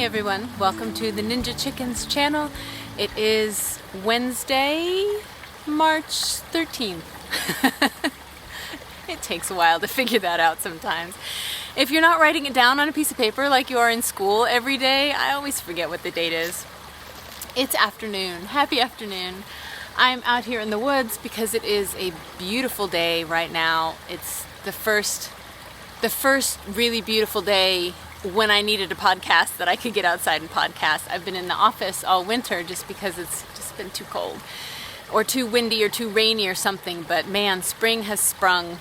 everyone, welcome to the Ninja Chickens channel. It is Wednesday, March 13th. It takes a while to figure that out sometimes. If you're not writing it down on a piece of paper like you are in school every day, I always forget what the date is. It's afternoon. Happy afternoon. I'm out here in the woods because it is a beautiful day right now. It's the first really beautiful day when I needed a podcast that I could get outside and podcast. I've been in the office all winter just because it's just been too cold or too windy or too rainy or something, but man, spring has sprung.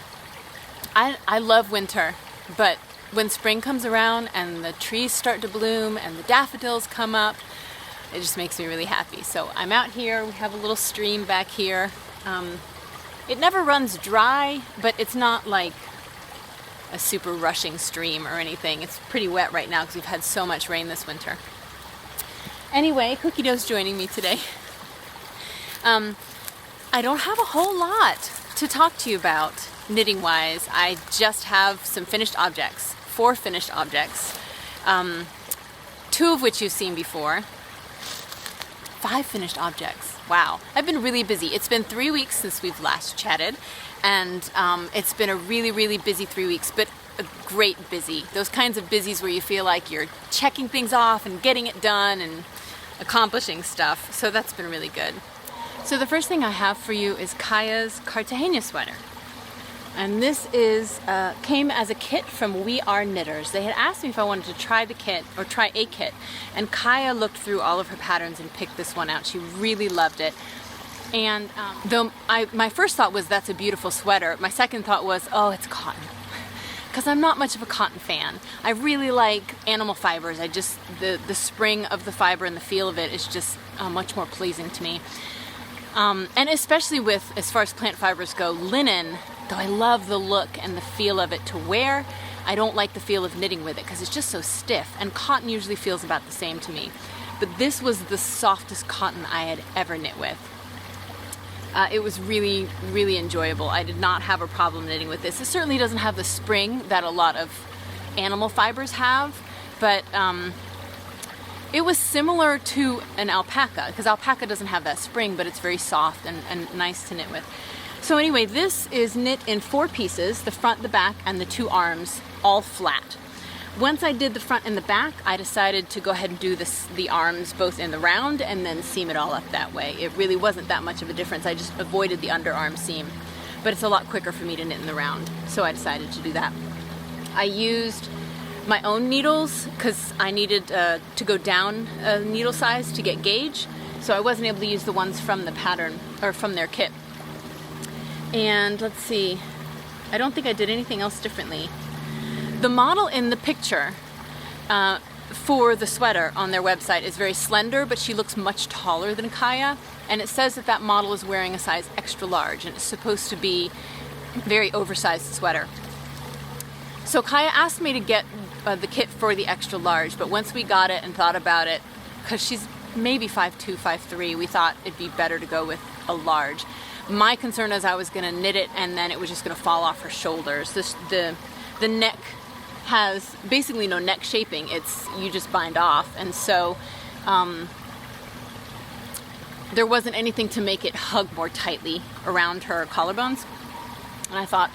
I love winter, but when spring comes around and the trees start to bloom and the daffodils come up, it just makes me really happy. So I'm out here. We have a little stream back here. It never runs dry, but it's not like a super rushing stream or anything. It's pretty wet right now because we've had so much rain this winter. Anyway, Cookie Dough's joining me today. I don't have a whole lot to talk to you about knitting wise. I just have some finished objects, 4 finished objects, 2 of which you've seen before, 5 finished objects. Wow, I've been really busy. It's been 3 weeks since we've last chatted, and it's been a really busy 3 weeks, but a great busy. Those kinds of busies where you feel like you're checking things off and getting it done and accomplishing stuff. So that's been really good. So the first thing I have for you is Kaya's Cartagena sweater. And this is came as a kit from We Are Knitters. They had asked me if I wanted to try the kit, or try a kit, and Kaya looked through all of her patterns and picked this one out. She really loved it. And though my first thought was, that's a beautiful sweater, my second thought was, oh, it's cotton. Because I'm not much of a cotton fan. I really like animal fibers. The spring of the fiber and the feel of it is just much more pleasing to me. And especially with, as far as plant fibers go, linen, though I love the look and the feel of it to wear, I don't like the feel of knitting with it because it's just so stiff, and cotton usually feels about the same to me. But this was the softest cotton I had ever knit with. It was really enjoyable. I did not have a problem knitting with this. It certainly doesn't have the spring that a lot of animal fibers have, but it was similar to an alpaca, because alpaca doesn't have that spring, but it's very soft and nice to knit with. So anyway, this is knit in 4 pieces, the front, the back, and the 2 arms, all flat. Once I did the front and the back, I decided to go ahead and do the arms both in the round and then seam it all up that way. It really wasn't that much of a difference. I just avoided the underarm seam, but it's a lot quicker for me to knit in the round, so I decided to do that. I used my own needles because I needed to go down a needle size to get gauge, so I wasn't able to use the ones from the pattern or from their kit. And let's see, I don't think I did anything else differently. The model in the picture for the sweater on their website is very slender, but she looks much taller than Kaya, and it says that model is wearing a size extra large, and it's supposed to be a very oversized sweater. So Kaya asked me to get the kit for the extra large, but once we got it and thought about it, because she's maybe 5'2", 5'3", we thought it'd be better to go with a large. My concern is I was going to knit it and then it was just going to fall off her shoulders. The neck has basically no neck shaping. You just bind off, and so there wasn't anything to make it hug more tightly around her collarbones. And I thought,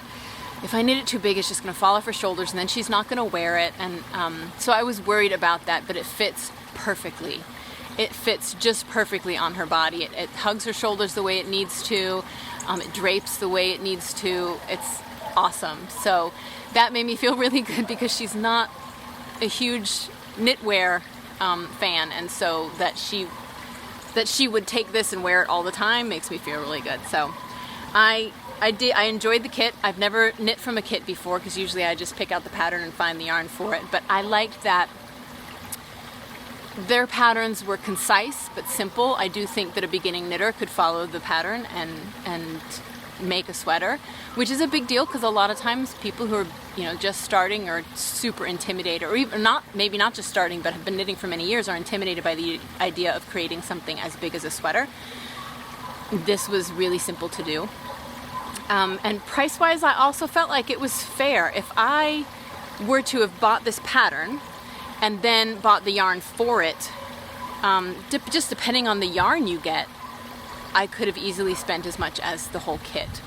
if I knit it too big, it's just going to fall off her shoulders, and then she's not going to wear it. And so I was worried about that, but it fits perfectly. It fits just perfectly on her body. It hugs her shoulders the way it needs to. It drapes the way it needs to. It's awesome. So that made me feel really good because she's not a huge knitwear fan, and so that she would take this and wear it all the time makes me feel really good. So I enjoyed the kit. I've never knit from a kit before because usually I just pick out the pattern and find the yarn for it, but I liked that their patterns were concise but simple. I do think that a beginning knitter could follow the pattern and make a sweater, which is a big deal because a lot of times people who are just starting are super intimidated, or even maybe not just starting but have been knitting for many years, are intimidated by the idea of creating something as big as a sweater. This was really simple to do. And price-wise, I also felt like it was fair. If I were to have bought this pattern and then bought the yarn for it, just depending on the yarn you get, I could have easily spent as much as the whole kit.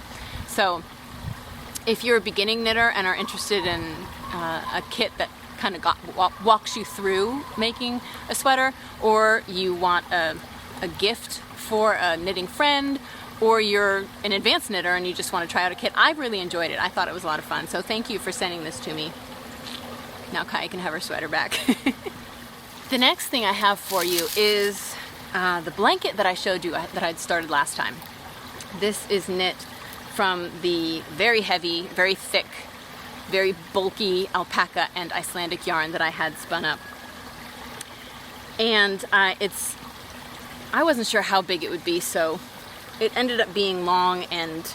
So if you're a beginning knitter and are interested in a kit that kind of walks you through making a sweater, or you want a gift for a knitting friend, or you're an advanced knitter and you just want to try out a kit, I really enjoyed it. I thought it was a lot of fun. So thank you for sending this to me. Now Kaya can have her sweater back. The next thing I have for you is the blanket that I showed you that I'd started last time. This is knit from the very heavy, very thick, very bulky alpaca and Icelandic yarn that I had spun up. And I wasn't sure how big it would be, so it ended up being long and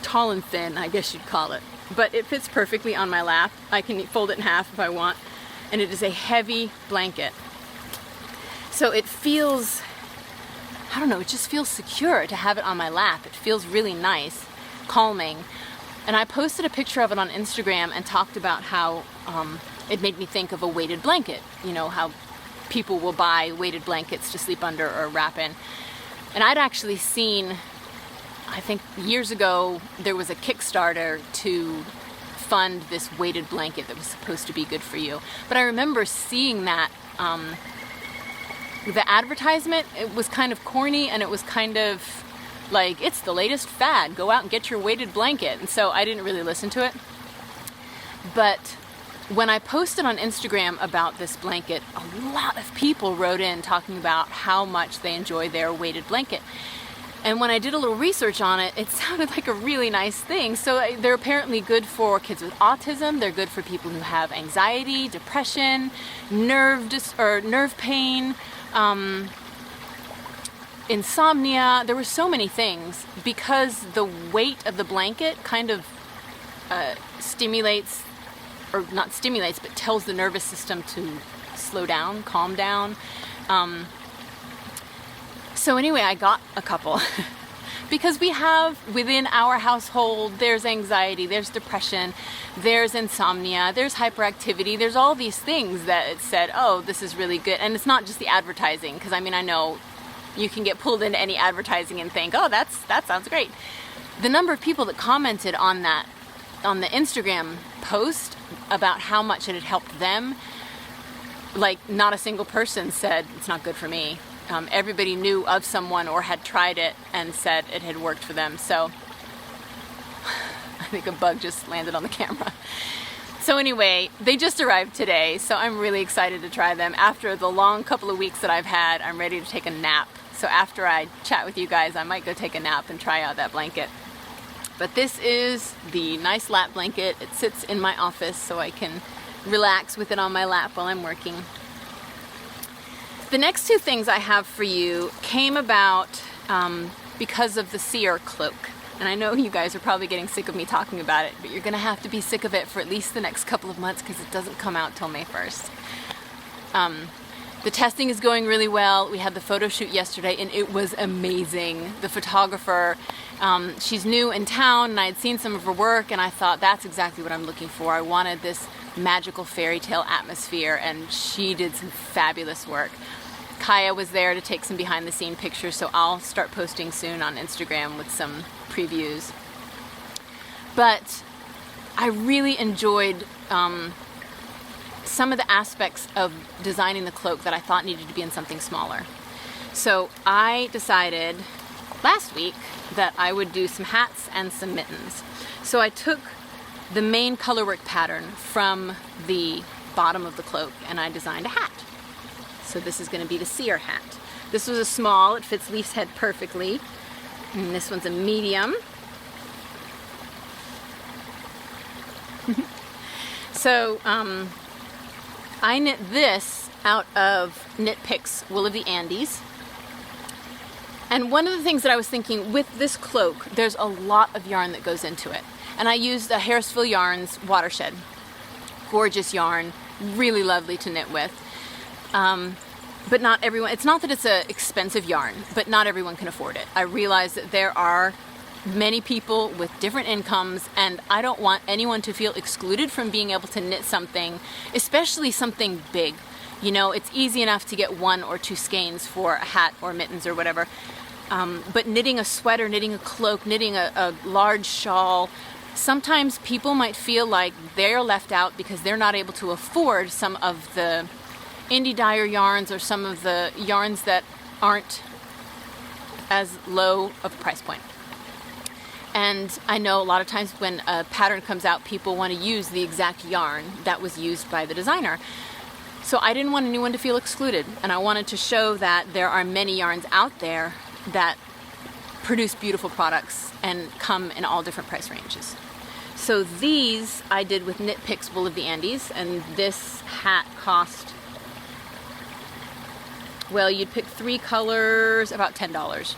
tall and thin, I guess you'd call it. But it fits perfectly on my lap. I can fold it in half if I want. And it is a heavy blanket. So it feels, I don't know, it just feels secure to have it on my lap. It feels really nice, calming. And I posted a picture of it on Instagram and talked about how it made me think of a weighted blanket. You know, how people will buy weighted blankets to sleep under or wrap in. And I'd actually seen, I think years ago, there was a Kickstarter to fund this weighted blanket that was supposed to be good for you. But I remember seeing that, the advertisement, it was kind of corny and it was kind of like, it's the latest fad, go out and get your weighted blanket. And so I didn't really listen to it. But when I posted on Instagram about this blanket, a lot of people wrote in talking about how much they enjoy their weighted blanket. And when I did a little research on it, it sounded like a really nice thing. So they're apparently good for kids with autism. They're good for people who have anxiety, depression, nerve pain, insomnia. There were so many things because the weight of the blanket kind of stimulates, or not stimulates, but tells the nervous system to slow down, calm down. So anyway, I got a couple because we have within our household, there's anxiety, there's depression, there's insomnia, there's hyperactivity, there's all these things that it said, oh, this is really good. And it's not just the advertising, because I mean, I know you can get pulled into any advertising and think, oh, that sounds great. The number of people that commented on that, on the Instagram post about how much it had helped them, like not a single person said it's not good for me. Everybody knew of someone or had tried it and said it had worked for them. So I think a bug just landed on the camera. So anyway, they just arrived today, so I'm really excited to try them. After the long couple of weeks that I've had, I'm ready to take a nap. So after I chat with you guys, I might go take a nap and try out that blanket. But this is the nice lap blanket. It sits in my office so I can relax with it on my lap while I'm working. The next two things I have for you came about because of the seer cloak. And I know you guys are probably getting sick of me talking about it, but you're gonna have to be sick of it for at least the next couple of months because it doesn't come out till May 1st. The testing is going really well. We had the photo shoot yesterday and it was amazing. The photographer, she's new in town and I had seen some of her work and I thought that's exactly what I'm looking for. I wanted this magical fairy tale atmosphere and she did some fabulous work. Kaya was there to take some behind the scene pictures, so I'll start posting soon on Instagram with some previews. But I really enjoyed some of the aspects of designing the cloak that I thought needed to be in something smaller. So I decided last week that I would do some hats and some mittens. So I took the main colorwork pattern from the bottom of the cloak and I designed a hat. So this is going to be the seer hat. This was a small, it fits Leaf's head perfectly. And this one's a medium. So I knit this out of Knit Picks Wool of the Andes. And one of the things that I was thinking with this cloak, there's a lot of yarn that goes into it. And I used a Harrisville Yarns Watershed. Gorgeous yarn, really lovely to knit with. But not everyone, it's not that it's an expensive yarn, but not everyone can afford it. I realize that there are many people with different incomes, and I don't want anyone to feel excluded from being able to knit something, especially something big. You know, it's easy enough to get 1 or 2 skeins for a hat or mittens or whatever. But knitting a sweater, knitting a cloak, knitting a large shawl, sometimes people might feel like they're left out because they're not able to afford some of the indie dyer yarns or some of the yarns that aren't as low of a price point. And I know a lot of times when a pattern comes out, people want to use the exact yarn that was used by the designer. So I didn't want anyone to feel excluded, and I wanted to show that there are many yarns out there that produce beautiful products and come in all different price ranges. So these I did with Knit Picks Wool of the Andes, and this hat cost, well, you'd pick 3 colors, about $10.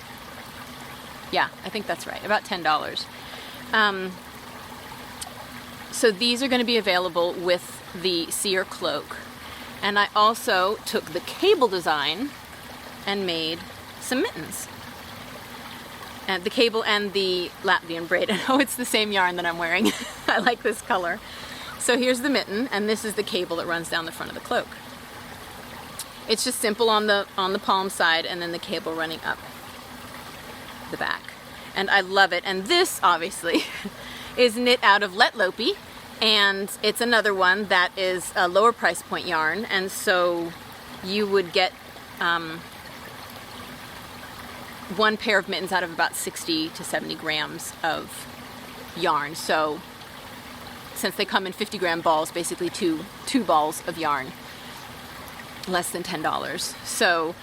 Yeah, I think that's right, about $10. So these are going to be available with the seer cloak. And I also took the cable design and made some mittens. And the cable and the Latvian braid. I know it's the same yarn that I'm wearing. I like this color. So here's the mitten, and this is the cable that runs down the front of the cloak. It's just simple on the palm side, and then the cable running up the back. And I love it. And this, obviously, is knit out of Let Lopi, and it's another one that is a lower price point yarn, and so you would get 1 pair of mittens out of about 60 to 70 grams of yarn. So since they come in 50-gram balls, basically two balls of yarn, less than $10. So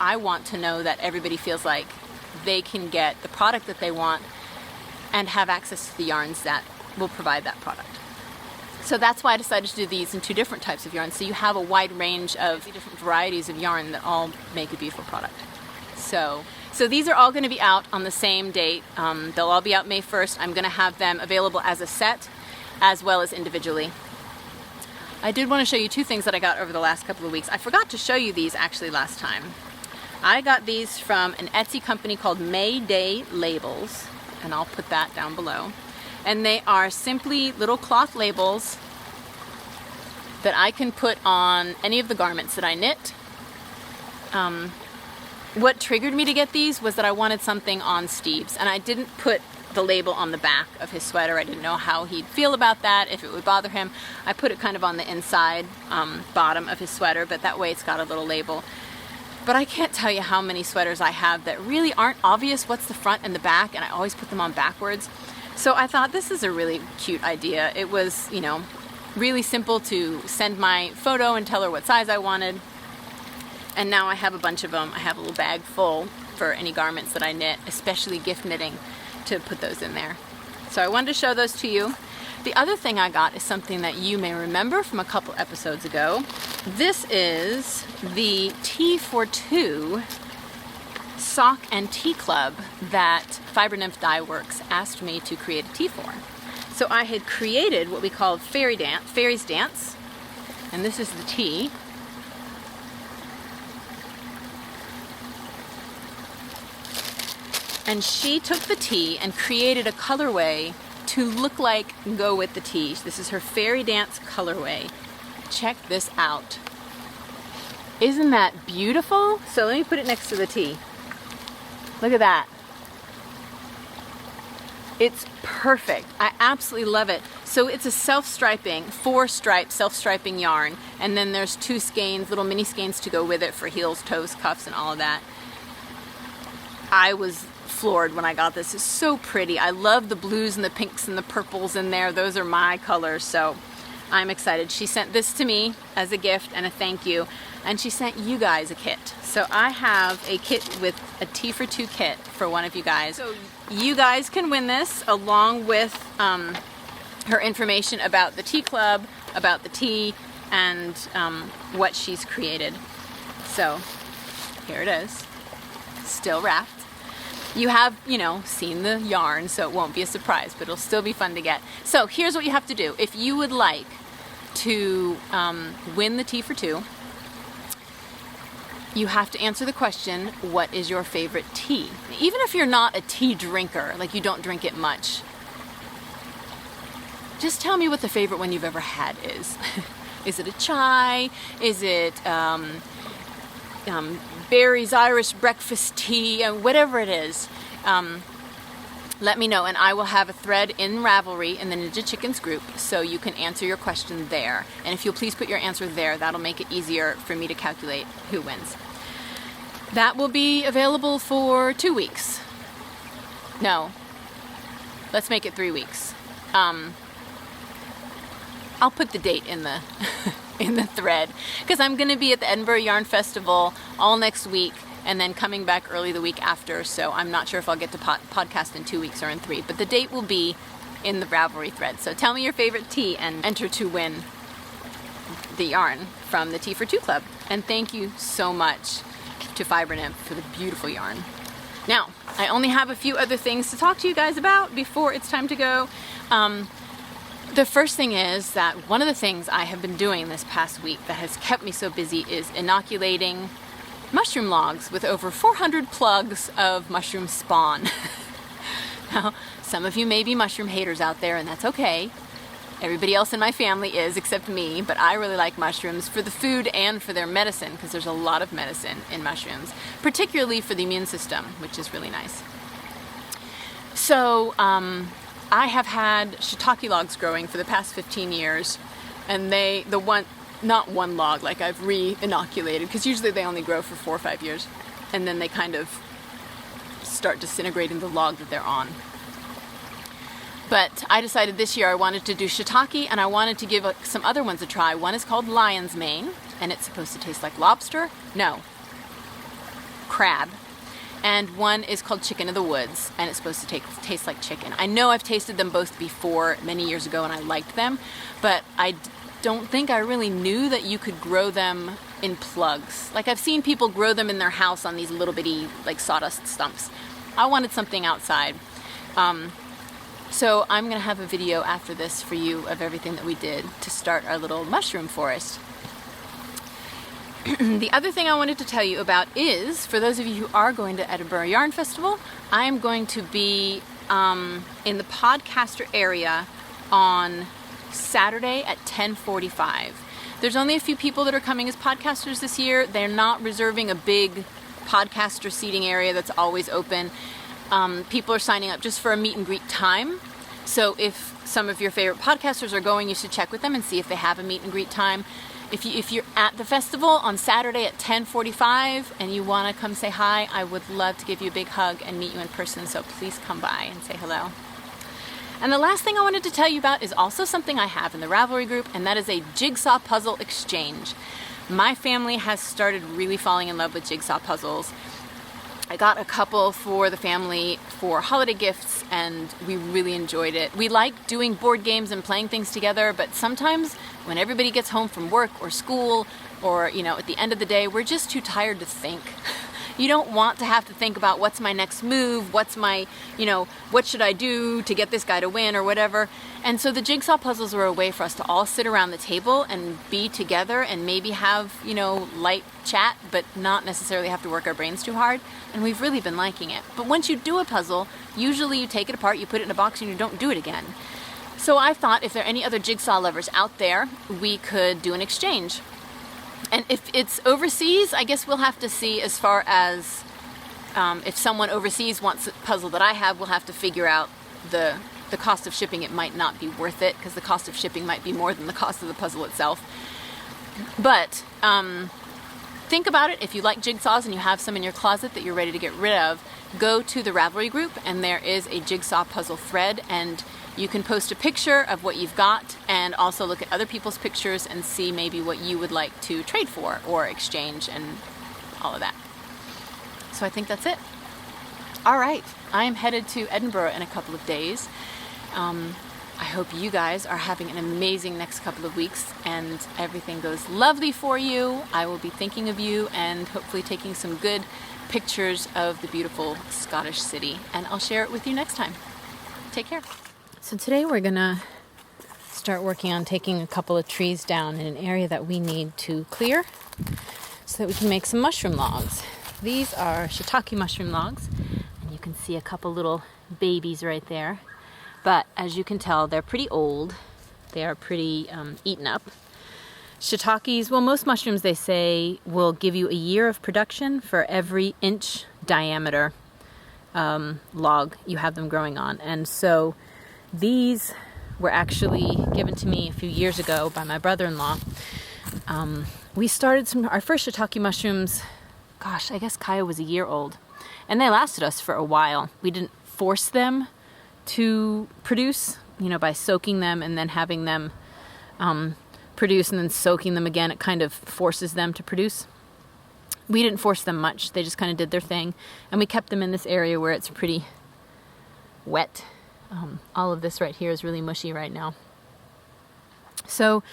I want to know that everybody feels like they can get the product that they want and have access to the yarns that will provide that product. So that's why I decided to do these in 2 different types of yarn, so you have a wide range of different varieties of yarn that all make a beautiful product. So these are all going to be out on the same date. They'll all be out May 1st. I'm going to have them available as a set as well as individually. I did want to show you 2 things that I got over the last couple of weeks. I forgot to show you these actually last time. I got these from an Etsy company called Mayday Labels, and I'll put that down below. And they are simply little cloth labels that I can put on any of the garments that I knit. What triggered me to get these was that I wanted something on Steve's, and I didn't put the label on the back of his sweater. I didn't know how he'd feel about that, if it would bother him. I put it kind of on the inside bottom of his sweater, but that way it's got a little label. But I can't tell you how many sweaters I have that really aren't obvious what's the front and the back, and I always put them on backwards. So I thought this is a really cute idea. It was, you know, really simple to send my photo and tell her what size I wanted. And now I have a bunch of them. I have a little bag full for any garments that I knit, especially gift knitting, to put those in there. So I wanted to show those to you. The other thing I got is something that you may remember from a couple episodes ago. This is the Tea for Two sock and tea club that Fiber Nymph Dye Works asked me to create a tea for. So I had created what we called Fairy's Dance, and this is the tea. And she took the tea and created a colorway to look like and go with the tea. This is her Fairy Dance colorway. Check this out. Isn't that beautiful? So let me put it next to the tea. Look at that. It's perfect. I absolutely love it. So it's a self-striping, 4-stripe self-striping yarn, and then there's 2 skeins, little mini skeins to go with it for heels, toes, cuffs, and all of that. I was floored when I got this. It's so pretty. I love the blues and the pinks and the purples in there. Those are my colors, so I'm excited. She sent this to me as a gift and a thank you, and she sent you guys a kit. So I have a kit with a Tea for Two kit for one of you guys. So you guys can win this along with her information about the tea club, about the tea, and what she's created. So here it is, still wrapped. You have, you know, seen the yarn, so it won't be a surprise, but it'll still be fun to get. So here's what you have to do. If you would like to win the Tea for Two, you have to answer the question, what is your favorite tea? Even if you're not a tea drinker, like you don't drink it much, just tell me what the favorite one you've ever had is. Is it a chai? Is it Barry's Irish breakfast tea? Whatever it is, let me know, and I will have a thread in Ravelry in the Ninja Chickens group so you can answer your question there. And if you'll please put your answer there, that'll make it easier for me to calculate who wins. That will be available for 2 weeks. No, let's make it 3 weeks. I'll put the date in the in the thread, because I'm going to be at the Edinburgh Yarn Festival all next week and then coming back early the week after, so I'm not sure if I'll get to podcast in 2 weeks or in 3, but the date will be in the Ravelry thread. So tell me your favorite tea and enter to win the yarn from the Tea for Two Club. And thank you so much to Fiber Nymph for the beautiful yarn. Now, I only have a few other things to talk to you guys about before it's time to go. The first thing is that one of the things I have been doing this past week that has kept me so busy is inoculating mushroom logs with over 400 plugs of mushroom spawn. Now, some of you may be mushroom haters out there, and that's okay. Everybody else in my family is, except me, but I really like mushrooms for the food and for their medicine, because there's a lot of medicine in mushrooms, particularly for the immune system, which is really nice. So, I have had shiitake logs growing for the past 15 years, and not one log, like I've re-inoculated, because usually they only grow for 4 or 5 years, and then they kind of start disintegrating the log that they're on. But I decided this year I wanted to do shiitake, and I wanted to give some other ones a try. One is called lion's mane, and it's supposed to taste like lobster. No, crab. And one is called chicken of the woods, and it's supposed to taste like chicken. I know I've tasted them both before many years ago, and I liked them, but I don't think I really knew that you could grow them in plugs. Like, I've seen people grow them in their house on these little bitty, like, sawdust stumps. I wanted something outside. So I'm gonna have a video after this for you of everything that we did to start our little mushroom forest. The other thing I wanted to tell you about is, for those of you who are going to Edinburgh Yarn Festival, I am going to be in the podcaster area on Saturday at 10:45. There's only a few people that are coming as podcasters this year. They're not reserving a big podcaster seating area that's always open. People are signing up just for a meet and greet time. So if some of your favorite podcasters are going, you should check with them and see if they have a meet and greet time. If you're at the festival on Saturday at 10:45 and you want to come say hi, I would love to give you a big hug and meet you in person, so please come by and say hello. And the last thing I wanted to tell you about is also something I have in the Ravelry group, and that is a jigsaw puzzle exchange. My family has started really falling in love with jigsaw puzzles. I got a couple for the family for holiday gifts, and we really enjoyed it. We like doing board games and playing things together, but sometimes when everybody gets home from work or school, or, at the end of the day, we're just too tired to think. You don't want to have to think about what's my next move, what should I do to get this guy to win or whatever. And so the jigsaw puzzles were a way for us to all sit around the table and be together and maybe have, light chat, but not necessarily have to work our brains too hard. And we've really been liking it. But once you do a puzzle, usually you take it apart, you put it in a box, and you don't do it again. So I thought if there are any other jigsaw lovers out there, we could do an exchange. And if it's overseas, I guess we'll have to see as far as if someone overseas wants a puzzle that I have, we'll have to figure out the cost of shipping. It might not be worth it because the cost of shipping might be more than the cost of the puzzle itself. But think about it. If you like jigsaws and you have some in your closet that you're ready to get rid of, go to the Ravelry group, and there is a jigsaw puzzle thread, and you can post a picture of what you've got and also look at other people's pictures and see maybe what you would like to trade for or exchange and all of that. So I think that's it. All right, I am headed to Edinburgh in a couple of days. I hope you guys are having an amazing next couple of weeks and everything goes lovely for you. I will be thinking of you and hopefully taking some good pictures of the beautiful Scottish city, and I'll share it with you next time. Take care. So today we're gonna start working on taking a couple of trees down in an area that we need to clear. so that we can make some mushroom logs. These are shiitake mushroom logs, and you can see a couple little babies right there. But as you can tell, they're pretty old. They are pretty eaten up. Shiitakes, well, most mushrooms, they say, will give you a year of production for every inch diameter log you have them growing on. And so these were actually given to me a few years ago by my brother-in-law. We started our first shiitake mushrooms, gosh, I guess Kaya was a year old. And they lasted us for a while. We didn't force them to produce, by soaking them and then having them produce and then soaking them again. It kind of forces them to produce. We didn't force them much. They just kind of did their thing. And we kept them in this area where it's pretty wet. All of this right here is really mushy right now. So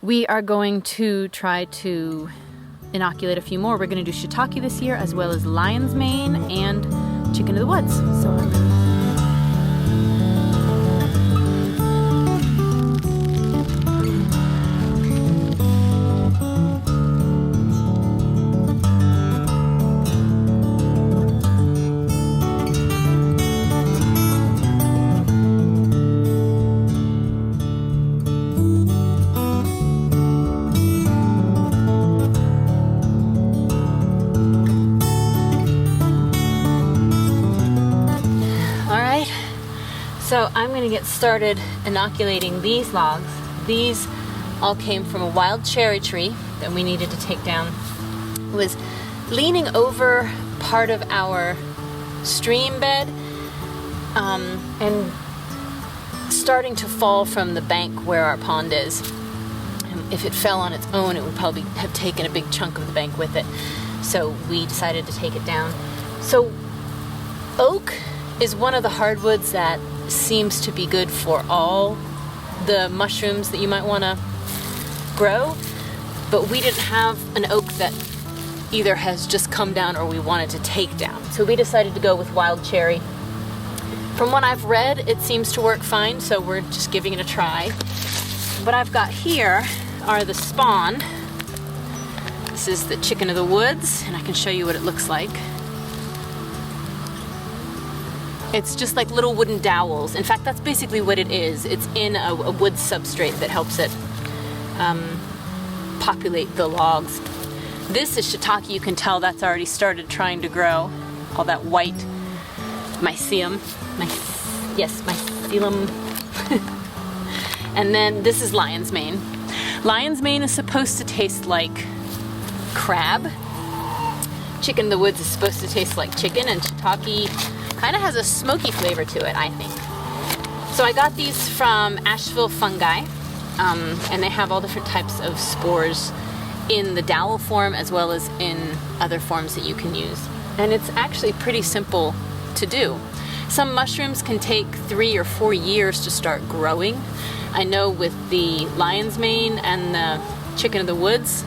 we are going to try to inoculate a few more. We're going to do shiitake this year, as well as lion's mane and chicken of the woods. So So I'm going to get started inoculating these logs. These all came from a wild cherry tree that we needed to take down. It was leaning over part of our stream bed and starting to fall from the bank where our pond is. And if it fell on its own, it would probably have taken a big chunk of the bank with it. So we decided to take it down. So oak is one of the hardwoods that seems to be good for all the mushrooms that you might want to grow, but we didn't have an oak that either has just come down or we wanted to take down. So we decided to go with wild cherry. From what I've read, it seems to work fine, so we're just giving it a try. What I've got here are the spawn. This is the chicken of the woods, and I can show you what it looks like. It's just like little wooden dowels. In fact, that's basically what it is. It's in a wood substrate that helps it populate the logs. This is shiitake. You can tell that's already started trying to grow. All that white mycelium. Mycelium. And then this is lion's mane. Lion's mane is supposed to taste like crab. Chicken in the woods is supposed to taste like chicken, and shiitake kind of has a smoky flavor to it, I think. So I got these from Asheville Fungi, and they have all different types of spores in the dowel form as well as in other forms that you can use. And it's actually pretty simple to do. Some mushrooms can take 3 or 4 years to start growing. I know with the lion's mane and the chicken of the woods,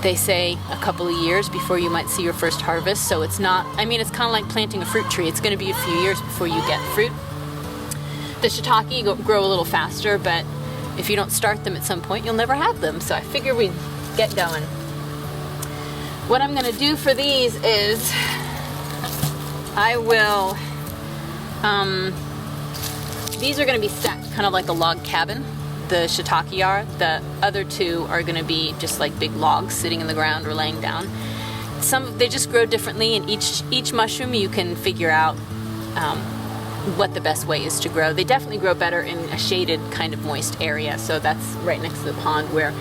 they say a couple of years before you might see your first harvest. So it's not, it's kind of like planting a fruit tree. It's going to be a few years before you get fruit. The shiitake grow a little faster, but if you don't start them at some point, you'll never have them. So I figure we'd get going. What I'm going to do for these is I will, these are going to be stacked kind of like a log cabin. The shiitake are. The other two are going to be just like big logs sitting in the ground or laying down. They just grow differently, and each mushroom you can figure out what the best way is to grow. They definitely grow better in a shaded kind of moist area, so that's right next to the pond where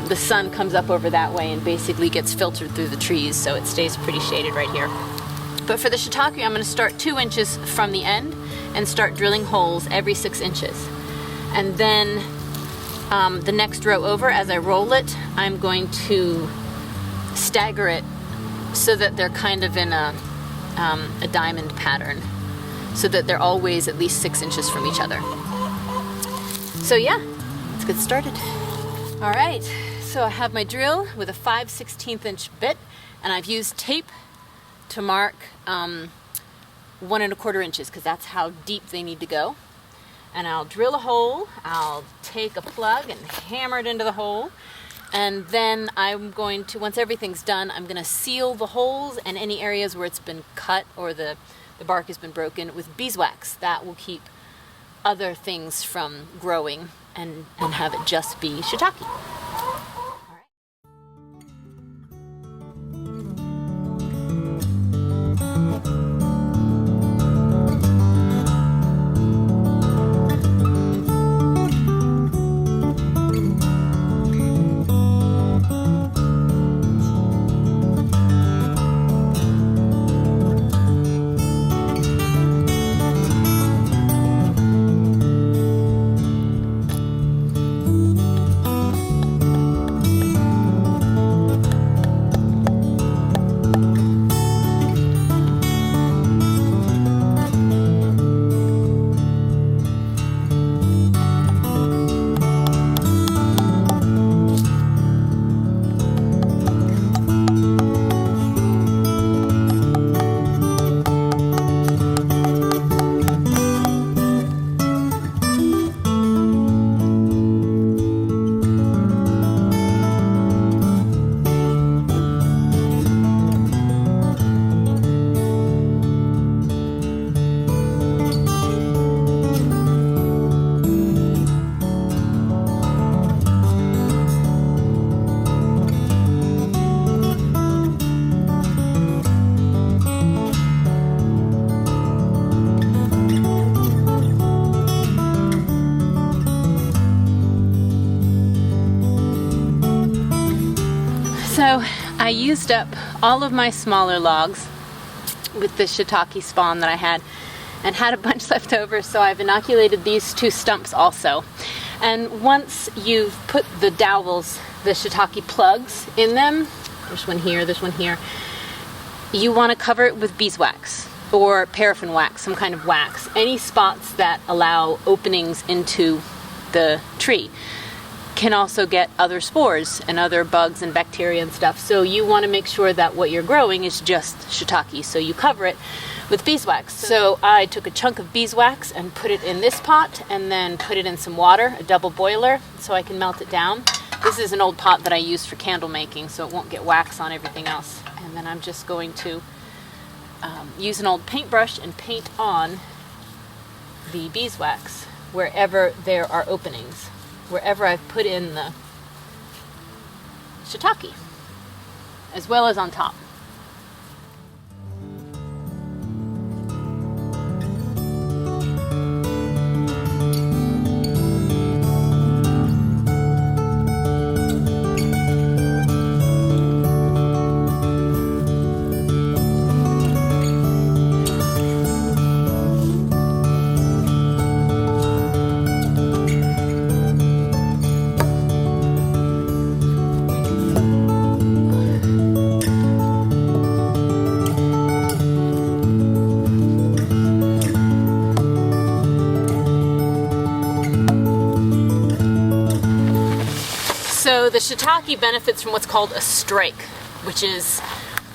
the sun comes up over that way and basically gets filtered through the trees, so it stays pretty shaded right here. But for the shiitake, I'm going to start 2 inches from the end and start drilling holes every 6 inches. And then the next row over, as I roll it, I'm going to stagger it so that they're kind of in a diamond pattern, so that they're always at least 6 inches from each other. So yeah, let's get started. All right, so I have my drill with a 5/16 inch bit, and I've used tape to mark 1 1/4 inches, because that's how deep they need to go. And I'll drill a hole, I'll take a plug and hammer it into the hole, And then I'm going to, once everything's done, I'm going to seal the holes and any areas where it's been cut or the bark has been broken with beeswax. That will keep other things from growing and have it just be shiitake. So I used up all of my smaller logs with the shiitake spawn that I had and had a bunch left over, so I've inoculated these 2 stumps also. And once you've put the dowels, the shiitake plugs in them, there's one here, you want to cover it with beeswax or paraffin wax, some kind of wax, any spots that allow openings into the tree can also get other spores and other bugs and bacteria and stuff. So you want to make sure that what you're growing is just shiitake. So you cover it with beeswax. So I took a chunk of beeswax and put it in this pot and then put it in some water, a double boiler, so I can melt it down. This is an old pot that I used for candle making, so it won't get wax on everything else. And then I'm just going to use an old paintbrush and paint on the beeswax wherever there are openings, wherever I've put in the shiitake, as well as on top. So the shiitake benefits from what's called a strike, which is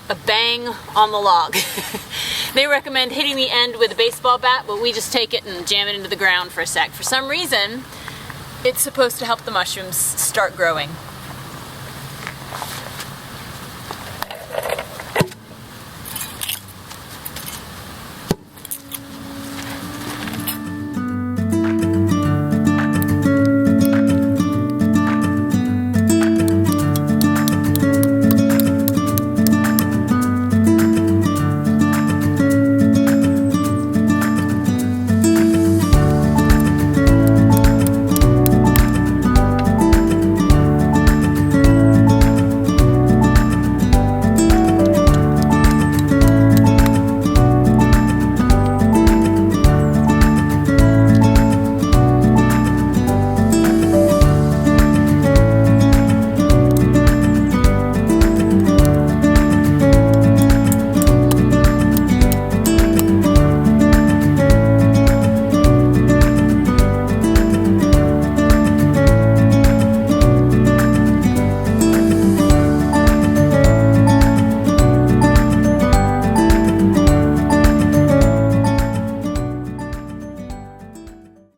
a bang on the log. They recommend hitting the end with a baseball bat, but we just take it and jam it into the ground for a sec. For some reason, it's supposed to help the mushrooms start growing.